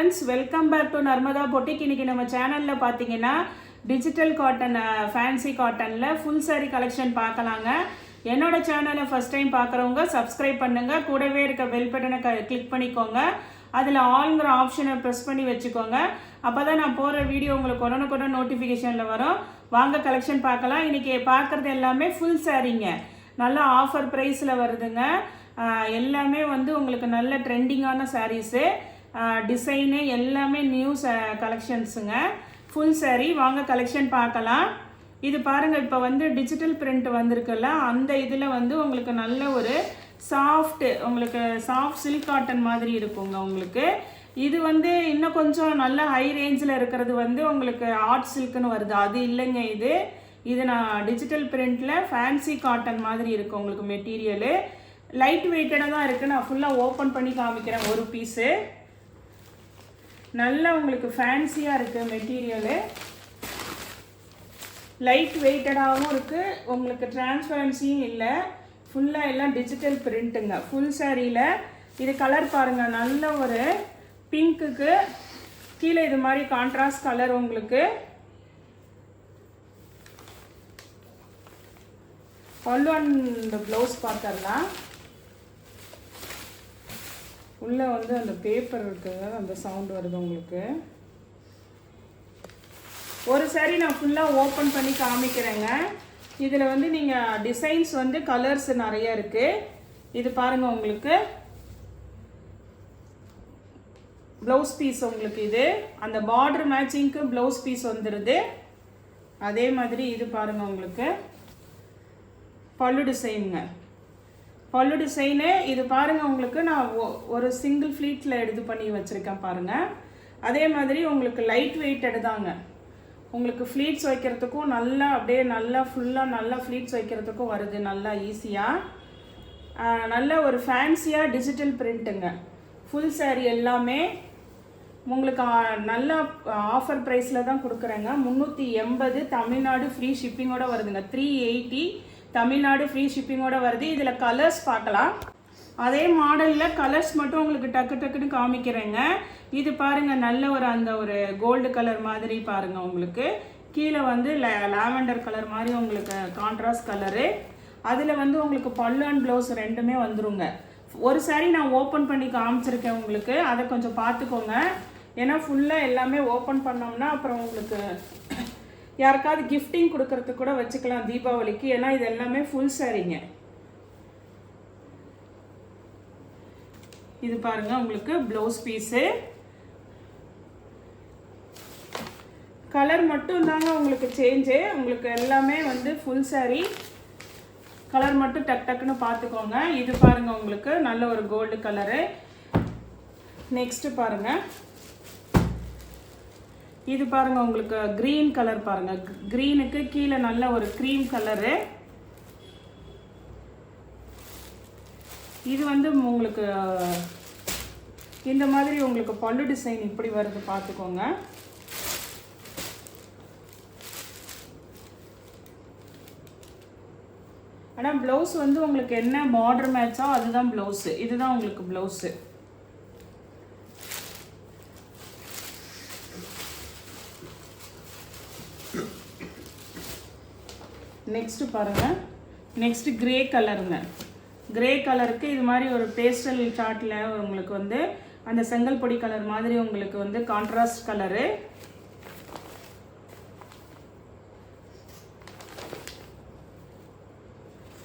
Friends, welcome back to Narmada boutique. இன்னைக்கு நம்ம சேனலில் பார்த்தீங்கன்னா டிஜிட்டல் காட்டன் ஃபேன்சி காட்டனில் ஃபுல் சாரீ கலெக்ஷன் பார்க்கலாங்க. என்னோட சேனலை ஃபஸ்ட் டைம் பார்க்குறவங்க சப்ஸ்கிரைப் பண்ணுங்கள். கூடவே இருக்க பெல் பட்டனை கிளிக் பண்ணிக்கோங்க. அதில் ஆல்ங்கிற ஆப்ஷனை ப்ரெஸ் பண்ணி வச்சுக்கோங்க. அப்போ தான் நான் போகிற வீடியோ உங்களுக்கு உடனுக்குடன் நோட்டிஃபிகேஷனில் வரும். வாங்க கலெக்ஷன் பார்க்கலாம். இன்றைக்கி பார்க்குறது எல்லாமே ஃபுல் சாரீங்க. நல்லா ஆஃபர் ப்ரைஸில் வருதுங்க. எல்லாமே வந்து உங்களுக்கு நல்ல ட்ரெண்டிங்கான சாரீஸு, டிசைனு எல்லாமே நியூ கலெக்ஷன்ஸுங்க. ஃபுல் சாரீ வாங்க கலெக்ஷன் பார்க்கலாம். இது பாருங்கள், இப்போ வந்து டிஜிட்டல் பிரிண்ட் வந்திருக்குல்ல, அந்த இதில் வந்து உங்களுக்கு நல்ல ஒரு உங்களுக்கு சாஃப்ட் சில்க் காட்டன் மாதிரி இருக்குங்க. உங்களுக்கு இது வந்து இன்னும் கொஞ்சம் நல்ல ஹை ரேஞ்சில் இருக்கிறது வந்து உங்களுக்கு ஆர்ட் சில்க்குன்னு வருது. அது இல்லைங்க, இது நான் டிஜிட்டல் பிரிண்டில் ஃபேன்சி காட்டன் மாதிரி இருக்குது. உங்களுக்கு மெட்டீரியலு லைட் வெயிட்டடாக தான் இருக்குது. நான் ஃபுல்லாக ஓப்பன் பண்ணி காமிக்கிறேன். ஒரு பீஸு நல்லா உங்களுக்கு ஃபேன்சியாக இருக்குது. மெட்டீரியலு லைட் வெயிட்டடாகவும் இருக்குது. உங்களுக்கு டிரான்ஸ்பரன்சியும் இல்லை. ஃபுல்லாக எல்லாம் டிஜிட்டல் பிரிண்ட்டுங்க. ஃபுல் சாரியில் இது கலர் பாருங்கள், நல்ல ஒரு பிங்க்குக்கு கீழே இது மாதிரி கான்ட்ராஸ்ட் கலர். உங்களுக்கு பல்லு அண்ட் ப்ளவுஸ் பார்த்துடலாம். உள்ளே வந்து அந்த பேப்பர் இருக்குங்க, அந்த சவுண்ட் வருது உங்களுக்கு. ஒரு சாரி நான் ஃபுல்லாக ஓப்பன் பண்ணி காமிக்கிறேங்க. இதில் வந்து நீங்கள் டிசைன்ஸ் வந்து கலர்ஸ் நிறைய இருக்குது. இது பாருங்கள், உங்களுக்கு ப்ளவுஸ் பீஸ். உங்களுக்கு இது அந்த பார்டர் மேட்சிங்க்கு ப்ளவுஸ் பீஸ் வந்துடுது. அதே மாதிரி இது பாருங்கள், உங்களுக்கு பல்லு டிசைனுங்க. பல்லு டிசைனு இது பாருங்கள். உங்களுக்கு நான் ஒரு சிங்கிள் ஃப்ளீட்டில் எடுத்து பண்ணி வச்சுருக்கேன் பாருங்கள். அதே மாதிரி உங்களுக்கு லைட் வெயிட்டட் தாங்க. உங்களுக்கு ஃப்ளீட்ஸ் வைக்கிறதுக்கும் நல்லா அப்படியே நல்லா ஃபுல்லாக நல்லா ஃப்ளீட்ஸ் வைக்கிறதுக்கும் வருது நல்லா ஈஸியாக. நல்ல ஒரு ஃபேன்சியாக டிஜிட்டல் பிரிண்ட்டுங்க. ஃபுல் சாரீ எல்லாமே உங்களுக்கு நல்ல ஆஃபர் ப்ரைஸில் தான் கொடுக்குறேங்க. 380 தமிழ்நாடு ஃப்ரீ ஷிப்பிங்கோடு வருதுங்க. 380 தமிழ்நாடு ஃப்ரீ ஷிப்பிங்கோடு வருது. இதில் கலர்ஸ் பார்க்கலாம். அதே மாடலில் கலர்ஸ் மட்டும் உங்களுக்கு டக்கு டக்குன்னு காமிக்கிறேங்க. இது பாருங்கள், நல்ல ஒரு அந்த ஒரு கோல்டு கலர் மாதிரி பாருங்கள். உங்களுக்கு கீழே வந்து லாவெண்டர் கலர் மாதிரி உங்களுக்கு கான்ட்ராஸ்ட் கலரு. அதில் வந்து உங்களுக்கு பல்லு அண்ட் ப்ளவுஸ் ரெண்டுமே வந்துருங்க. ஒரு சாரி நான் ஓப்பன் பண்ணி காமிச்சிருக்கேன் உங்களுக்கு, அதை கொஞ்சம் பார்த்துக்கோங்க. ஏன்னா ஃபுல்லாக எல்லாமே ஓப்பன் பண்ணோம்னா அப்புறம் உங்களுக்கு யாருக்காவது கிஃப்டிங் கொடுக்கறதுக்கு கூட வச்சுக்கலாம் தீபாவளிக்கு. ஏன்னா இது எல்லாமே ஃபுல் சாரீங்க. இது பாருங்க, உங்களுக்கு ப்ளவுஸ் பீஸு. கலர் மட்டும் தாங்க உங்களுக்கு சேஞ்சு. உங்களுக்கு எல்லாமே வந்து ஃபுல் சாரீ. கலர் மட்டும் டக் டக்குன்னு பார்த்துக்கோங்க. இது பாருங்க, உங்களுக்கு நல்ல ஒரு கோல்டு கலரு. நெக்ஸ்ட்டு பாருங்க, இது பாருங்க, உங்களுக்கு க்ரீன் கலர் பாருங்க. க்ரீனுக்கு கீழே நல்ல ஒரு க்ரீம் கலரு. இது வந்து உங்களுக்கு இந்த மாதிரி உங்களுக்கு பல்லு டிசைன் இப்படி வருது பார்த்துக்கோங்க. ஆனால் ப்ளவுஸ் வந்து உங்களுக்கு என்ன பார்டர் மேட்சோ அதுதான் ப்ளவுஸு. இதுதான் உங்களுக்கு ப்ளவுஸு. நெக்ஸ்ட்டு பாருங்கள், நெக்ஸ்ட்டு கிரே கலருங்க. கிரே கலருக்கு இது மாதிரி ஒரு பேஸ்டல் சார்ட்டில் உங்களுக்கு வந்து அந்த செங்கல் பொடி கலர் மாதிரி உங்களுக்கு வந்து கான்ட்ராஸ்ட் கலரு.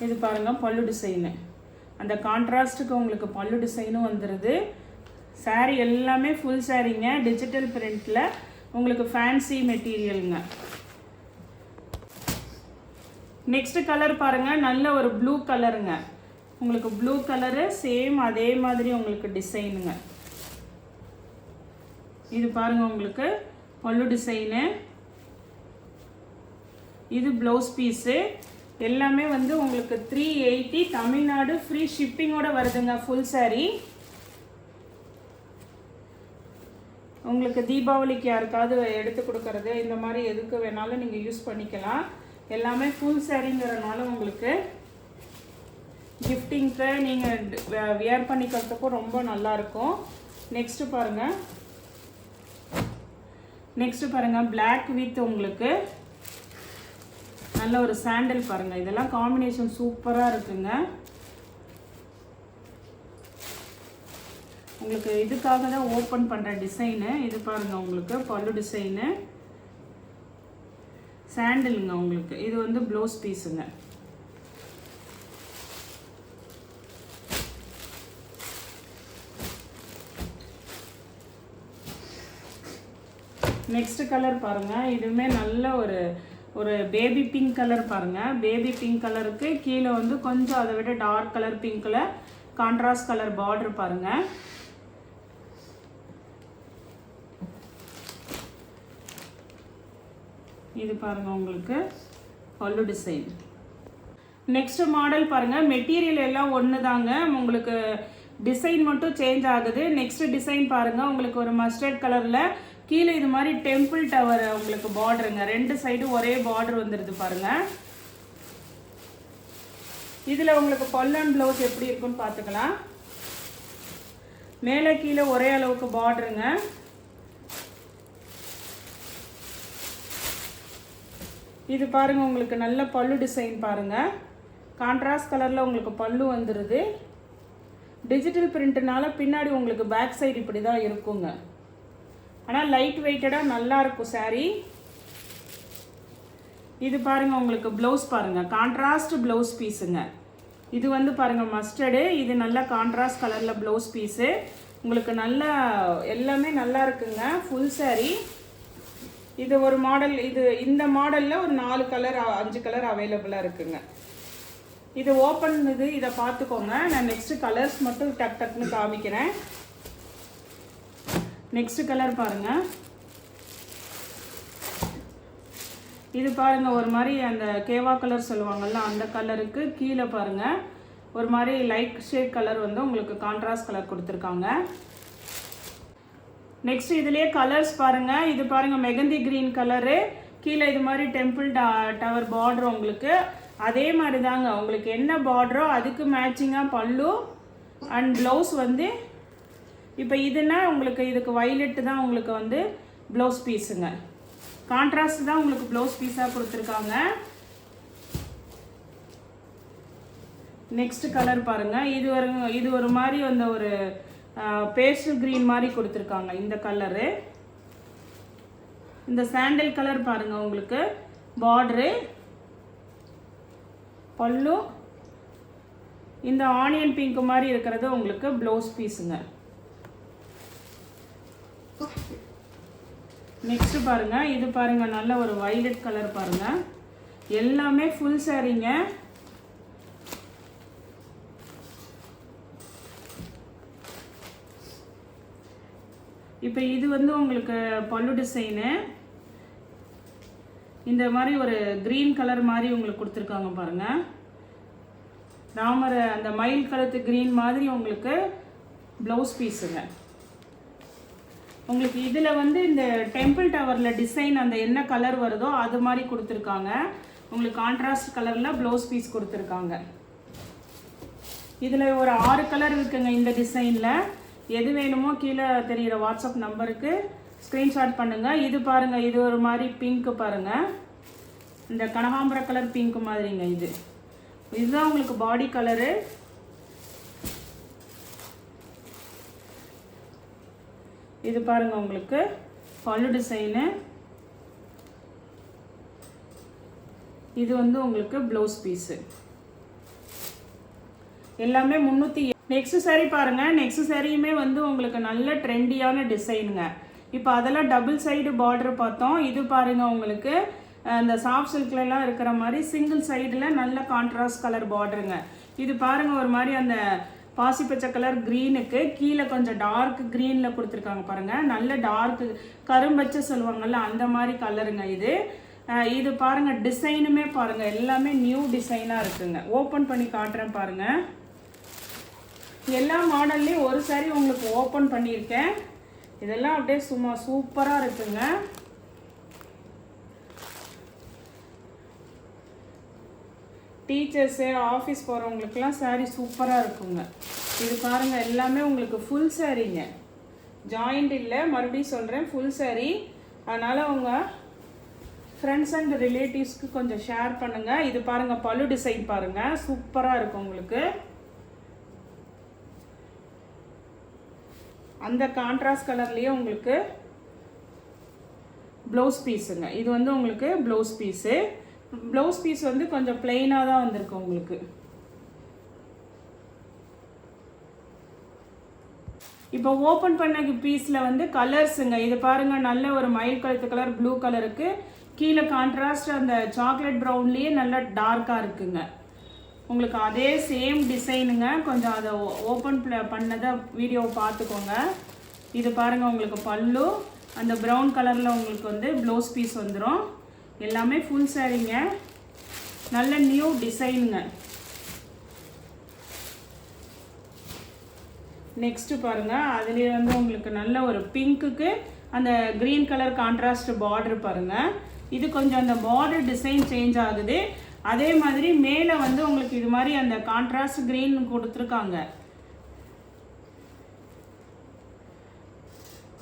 இது பாருங்கள், பல்லு டிசைனு. அந்த கான்ட்ராஸ்ட்டுக்கு உங்களுக்கு பல்லு டிசைனும் வந்துடுது. சாரீ எல்லாமே ஃபுல் சாரீங்க. டிஜிட்டல் பிரிண்டில் உங்களுக்கு ஃபேன்சி மெட்டீரியலுங்க. நெக்ஸ்ட் கலர் பாருங்கள், நல்ல ஒரு ப்ளூ கலருங்க. உங்களுக்கு ப்ளூ கலரு சேம் அதே மாதிரி உங்களுக்கு டிசைனுங்க. இது பாருங்கள், உங்களுக்கு பல்லு டிசைனு. இது ப்ளவுஸ் பீஸு. எல்லாமே வந்து உங்களுக்கு 380 தமிழ்நாடு ஃப்ரீ ஷிப்பிங்கோட வருதுங்க. ஃபுல் சாரீ உங்களுக்கு தீபாவளிக்கு யாருக்காவது எடுத்து கொடுக்கறது இந்த மாதிரி எதுக்கு வேணாலும் நீங்கள் யூஸ் பண்ணிக்கலாம். எல்லாமே ஃபுல் சாரீங்கிறனால உங்களுக்கு கிஃப்டிங்க்கு நீங்கள் வியர் பண்ணிக்கிறதுக்கும் ரொம்ப நல்லாயிருக்கும். நெக்ஸ்ட்டு பாருங்கள், நெக்ஸ்ட் பாருங்க பிளாக் வித் உங்களுக்கு நல்ல ஒரு சாண்டல் பாருங்க. இதெல்லாம் காம்பினேஷன் சூப்பரா இருக்குங்க. உங்களுக்கு இதுக்காக தான் ஓப்பன் பண்ற டிசைனு. இது பாருங்க உங்களுக்கு பல்லு டிசைனு சாண்டலுங்க. உங்களுக்கு இது வந்து ப்ளவுஸ் பீஸுங்க. நெக்ஸ்ட் கலர் பாருங்க. இதுவுமே நல்ல ஒரு பேபி பிங்க் கலர் பாருங்க. பேபி பிங்க் கலருக்கு கீழே வந்து கொஞ்சம் அதை விட டார்க் கலர் பிங்க்ல கான்ட்ராஸ்ட் கலர் பார்டர் பாருங்க. இது பாருங்க உங்களுக்கு பல்லு டிசைன். நெக்ஸ்ட் மாடல் பாருங்க. மெட்டீரியல் எல்லாம் ஒன்று தாங்க, உங்களுக்கு டிசைன் மட்டும் சேஞ்ச் ஆகுது. நெக்ஸ்ட் டிசைன் பாருங்க. உங்களுக்கு ஒரு மஸ்டர்ட் கலர்ல கீழே இது மாதிரி டெம்பிள் டவர் உங்களுக்கு பார்டருங்க. ரெண்டு சைடும் ஒரே பார்டர் வந்துருது பாருங்க. இதுல உங்களுக்கு பல்லு அண்ட் பிளவுஸ் எப்படி இருக்குன்னு பார்த்துக்கலாம். மேலே கீழே ஒரே அளவுக்கு பார்டருங்க. இது பாருங்க உங்களுக்கு நல்ல பல்லு டிசைன் பாருங்க. கான்ட்ராஸ்ட் கலர்ல உங்களுக்கு பல்லு வந்துருது. டிஜிட்டல் பிரிண்ட்னால பின்னாடி உங்களுக்கு பேக் சைடு இப்படி தான் இருக்குங்க. ஆனால் லைட் வெயிட்டடாக நல்லா இருக்கும் saree. இது பாருங்க உங்களுக்கு ப்ளவுஸ் பாருங்க. கான்ட்ராஸ்ட் ப்ளவுஸ் பீஸுங்க. இது வந்து பாருங்க மஸ்டர்டு. இது நல்ல கான்ட்ராஸ்ட் கலர்ல ப்ளவுஸ் பீஸு. உங்களுக்கு நல்லா எல்லாமே நல்லா இருக்குங்க. Full saree. இது ஒரு மாடல். இந்த மாடலில் ஒரு 4 கலர் 5 கலர் அவைலபிளாக இருக்குங்க. இது ஓப்பன் இதை பார்த்துக்கோங்க. நான் நெக்ஸ்ட் கலர்ஸ் மட்டும் டக்குன்னு காமிக்கிறேன். நெக்ஸ்ட் கலர் பாருங்க. இது பாருங்க ஒரு மாதிரி அந்த கேவா கலர் சொல்லுவாங்கல்ல அந்த கலருக்கு கீழே பாருங்க ஒரு மாதிரி லைட் ஷேட் கலர் வந்து உங்களுக்கு கான்ட்ராஸ்ட் கலர் கொடுத்துருக்காங்க. நெக்ஸ்ட் இதுலயே கலர்ஸ் பாருங்க. இது பாருங்க மெகந்தி கிரீன் கலரு. கீழே இது மாதிரி டெம்பிள் டவர் பார்டர் உங்களுக்கு அதே மாதிரி தாங்க. உங்களுக்கு என்ன பார்டரோ அதுக்கு மேட்சிங்காக பல்லு அண்ட் ப்ளவுஸ் வந்து இப்போ இதுனா உங்களுக்கு இதுக்கு வயலட் தான் உங்களுக்கு வந்து ப்ளவுஸ் பீஸுங்க. கான்ட்ராஸ்ட் தான் உங்களுக்கு ப்ளவுஸ் பீஸாக கொடுத்துருக்காங்க. நெக்ஸ்ட் கலர் பாருங்க. இது ஒரு மாதிரி அந்த ஒரு பேஸ்டல் கிரீன் மாதிரி கொடுத்துருக்காங்க இந்த கலரு. இந்த சாண்டல் கலர் பாருங்க உங்களுக்கு பார்டரு பல்லு. இந்த ஆனியன் பிங்க் மாதிரி இருக்கிறது உங்களுக்கு ப்ளவுஸ் பீஸுங்க. நெக்ஸ்ட் பாருங்க. இது பாருங்க நல்ல ஒரு வயலட் கலர் பாருங்க. எல்லாமே ஃபுல் சாரீங்க. இப்போ இது வந்து உங்களுக்கு பல்லு டிசைனு. இந்த மாதிரி ஒரு கிரீன் கலர் மாதிரி உங்களுக்கு கொடுத்துருக்காங்க பாருங்க. ராமர் அந்த மயில் கலத்து கிரீன் மாதிரி உங்களுக்கு ப்ளவுஸ் பீஸுங்க. உங்களுக்கு இதில் வந்து இந்த டெம்பிள் டவரில் டிசைன் அந்த என்ன கலர் வருதோ அது மாதிரி கொடுத்துருக்காங்க. உங்களுக்கு கான்ட்ராஸ்ட் கலரில் ப்ளவுஸ் பீஸ் கொடுத்துருக்காங்க. இதில் ஒரு 6 கலர் இருக்குங்க இந்த டிசைனில். எது வேணுமோ கீழே தெரிகிற வாட்ஸ்அப் நம்பருக்கு ஸ்க்ரீன்ஷாட் பண்ணுங்கள். இது பாருங்கள். இது ஒரு மாதிரி பிங்க் பாருங்கள். இந்த கனகாம்பர கலர் பிங்க் மாதிரிங்க. இதுதான் உங்களுக்கு பாடி கலரு. இது பாருங்க உங்களுக்கு பல்லு டிசைனு. இது வந்து உங்களுக்கு ப்ளவுஸ் பீஸு. எல்லாமே 300. நெக்ஸ்ட் சாரீ பாருங்க. நெக்ஸ்ட் சாரியுமே வந்து உங்களுக்கு நல்ல ட்ரெண்டியான டிசைனுங்க. இப்போ அதெல்லாம் டபுள் சைடு பார்டர் பார்த்தோம். இது பாருங்க உங்களுக்கு அந்த சாஃப்ட் சில்க்லாம் இருக்கிற மாதிரி சிங்கிள் சைடில் நல்ல கான்ட்ராஸ்ட் கலர் பார்டருங்க. இது பாருங்க ஒரு மாதிரி அந்த பாசிப்பச்சை கலர் க்ரீனுக்கு கீழே கொஞ்சம் டார்க் க்ரீனில் கொடுத்துருக்காங்க பாருங்க. நல்ல டார்க் கரும்பச்சை சொல்லுவாங்கல்ல அந்த மாதிரி கலருங்க இது பாருங்க. டிசைனுமே பாருங்க எல்லாமே நியூ டிசைனாக இருக்குங்க. ஓப்பன் பண்ணி காட்டுறேன் பாருங்க. எல்லா மாடல்லையும் ஒரு சாரி உங்களுக்கு ஓப்பன் பண்ணியிருக்கேன். இதெல்லாம் அப்படியே சும்மா சூப்பராக இருக்குங்க. டீச்சர்ஸு ஆஃபீஸ் போகிறவங்களுக்குலாம் சாரீ சூப்பராக இருக்குங்க. இது பாருங்கள் எல்லாமே உங்களுக்கு ஃபுல் சாரீங்க. ஜாயிண்ட் இல்லை, மறுபடியும் சொல்கிறேன் ஃபுல் சாரீ. அதனால் உங்கள் ஃப்ரெண்ட்ஸ் அண்ட் ரிலேட்டிவ்ஸ்க்கு கொஞ்சம் ஷேர் பண்ணுங்கள். இது பாருங்கள், பல்லு டிசைன் பாருங்கள், சூப்பராக இருக்கும் உங்களுக்கு. அந்த கான்ட்ராஸ்ட் கலர்லேயே உங்களுக்கு ப்ளவுஸ் பீஸுங்க. இது வந்து உங்களுக்கு ப்ளவுஸ் பீஸு. ப்ளவுஸ் பீஸ் வந்து கொஞ்சம் பிளெயினாக தான் வந்திருக்கு உங்களுக்கு. இப்போ ஓப்பன் பண்ண பீஸில் வந்து கலர்ஸுங்க. இது பாருங்கள், நல்ல ஒரு மயில் கழுத்து கலர் ப்ளூ கலருக்கு, கீழே கான்ட்ராஸ்ட் அந்த சாக்லேட் ப்ரௌன்லேயே நல்லா டார்க்காக இருக்குங்க. உங்களுக்கு அதே சேம் டிசைனுங்க. கொஞ்சம் அதை ஓப்பன் பண்ணதை வீடியோவை பார்த்துக்கோங்க. இது பாருங்கள், உங்களுக்கு பல்லு அந்த ப்ரௌன் கலரில் உங்களுக்கு வந்து ப்ளவுஸ் பீஸ் வந்துடும். எல்லாமே ஃபுல் சாரீங்க, நல்ல நியூ டிசைனுங்க. நெக்ஸ்ட்டு பாருங்கள், அதுலேயே வந்து உங்களுக்கு நல்ல ஒரு பிங்க்குக்கு அந்த க்ரீன் கலர் கான்ட்ராஸ்ட் பார்டர் பாருங்கள். இது கொஞ்சம் அந்த பார்டர் டிசைன் சேஞ்ச் ஆகுது. அதே மாதிரி மேலே வந்து உங்களுக்கு இது மாதிரி அந்த கான்ட்ராஸ்ட் க்ரீன் கொடுத்துருக்காங்க.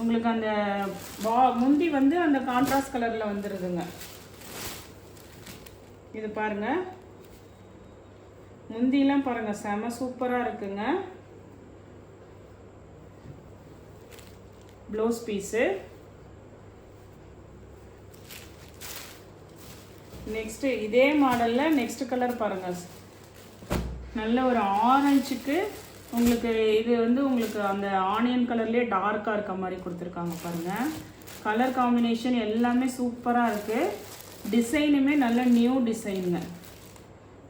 உங்களுக்கு அந்த முந்தி வந்து அந்த கான்ட்ராஸ்ட் கலரில் வந்துடுதுங்க. இது பாருங்கள், முந்திலாம் பாருங்கள், செம சூப்பராக இருக்குங்க. Blouse piece. நெக்ஸ்ட்டு இதே மாடலில் நெக்ஸ்ட் கலர் பாருங்கள், நல்ல ஒரு ஆரஞ்சுக்கு உங்களுக்கு இது வந்து உங்களுக்கு அந்த ஆனியன் கலர்லேயே டார்க்காக இருக்க மாதிரி கொடுத்துருக்காங்க பாருங்கள். கலர் காம்பினேஷன் எல்லாமே சூப்பராக இருக்குது. டிசைனுமே நல்ல நியூ டிசைனுங்க.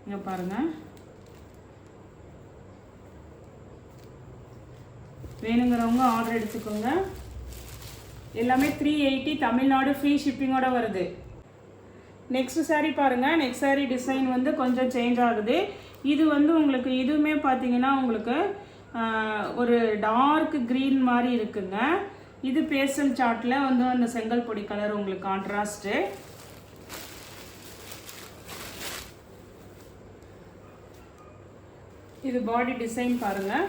இங்கே பாருங்கள், வேணுங்கிறவங்க ஆர்டர் எடுத்துக்கோங்க. எல்லாமே 380 தமிழ்நாடு ஃப்ரீ ஷிப்பிங்கோட வருது. நெக்ஸ்ட் சாரீ பாருங்கள். நெக்ஸ்ட் சாரீ டிசைன் வந்து கொஞ்சம் சேஞ்ச் ஆகுது. இது வந்து உங்களுக்கு இதுவுமே பார்த்தீங்கன்னா உங்களுக்கு ஒரு டார்க் க்ரீன் மாதிரி இருக்குங்க. இது பேஸ்டல் சார்ட்டில் வந்து அந்த செங்கல் பொடி கலர் உங்களுக்கு கான்ட்ராஸ்ட்டு. இது பாடி டிசைன் பாருங்கள்.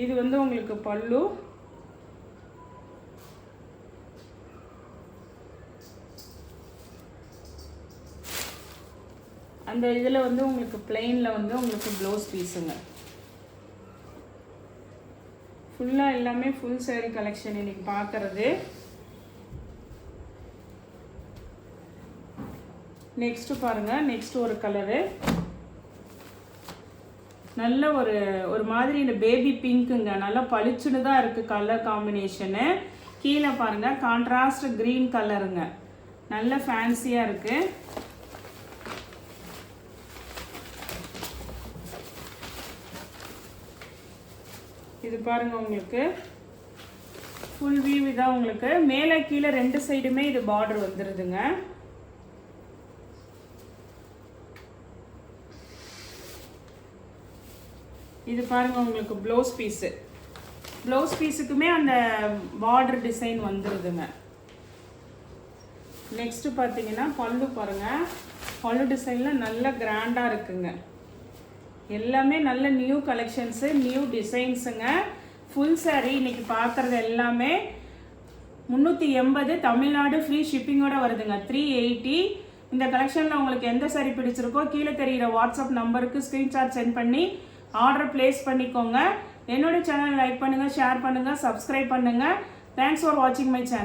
இது வந்து உங்களுக்கு பல்லு. அந்த இதில் வந்து உங்களுக்கு பிளெயினில் வந்து உங்களுக்கு ப்ளவுஸ் பீஸுங்க. ஃபுல்லாக எல்லாமே ஃபுல் சாரீ கலெக்ஷன் இன்னைக்கு பார்க்குறது. நெக்ஸ்ட்டு பாருங்கள், நெக்ஸ்ட் ஒரு கலரு நல்ல ஒரு மாதிரி இந்த பேபி பிங்க்குங்க. நல்லா பளிச்சுன்னு தான் இருக்குது கலர் காம்பினேஷனு. கீழே பாருங்கள், கான்ட்ராஸ்ட் க்ரீன் கலருங்க, நல்ல ஃபேன்சியாக இருக்குது. இது பாருங்கள், உங்களுக்கு ஃபுல் வியூ தான். உங்களுக்கு மேலே கீழே ரெண்டு சைடுமே இது பார்டர் வந்துடுதுங்க. இது பாருங்கள், உங்களுக்கு ப்ளவுஸ் பீஸு. ப்ளவுஸ் பீஸுக்குமே அந்த பார்டர் டிசைன் வந்துடுதுங்க. நெக்ஸ்ட்டு பார்த்தீங்கன்னா பல்லு பாருங்கள். பல்லு டிசைனில் நல்ல கிராண்டாக இருக்குங்க. எல்லாமே நல்ல நியூ கலெக்ஷன்ஸு, நியூ டிசைன்ஸுங்க. ஃபுல் சாரீ இன்றைக்கி பார்க்குறது எல்லாமே 380 தமிழ்நாடு ஃப்ரீ ஷிப்பிங்கோட வருதுங்க. 380. இந்த கலெக்ஷனில் உங்களுக்கு எந்த சாரீ பிடிச்சிருக்கோ கீழே தெரிகிற வாட்ஸ்அப் நம்பருக்கு ஸ்க்ரீன்ஷாட் சென்ட் பண்ணி ஆர்டர் ப்ளேஸ் பண்ணிக்கோங்க. என்னோட சேனல் லைக் பண்ணுங்கள், ஷேர் பண்ணுங்கள், சப்ஸ்கிரைப் பண்ணுங்கள். தேங்க்ஸ் ஃபார் வாட்சிங் மை சேனல்.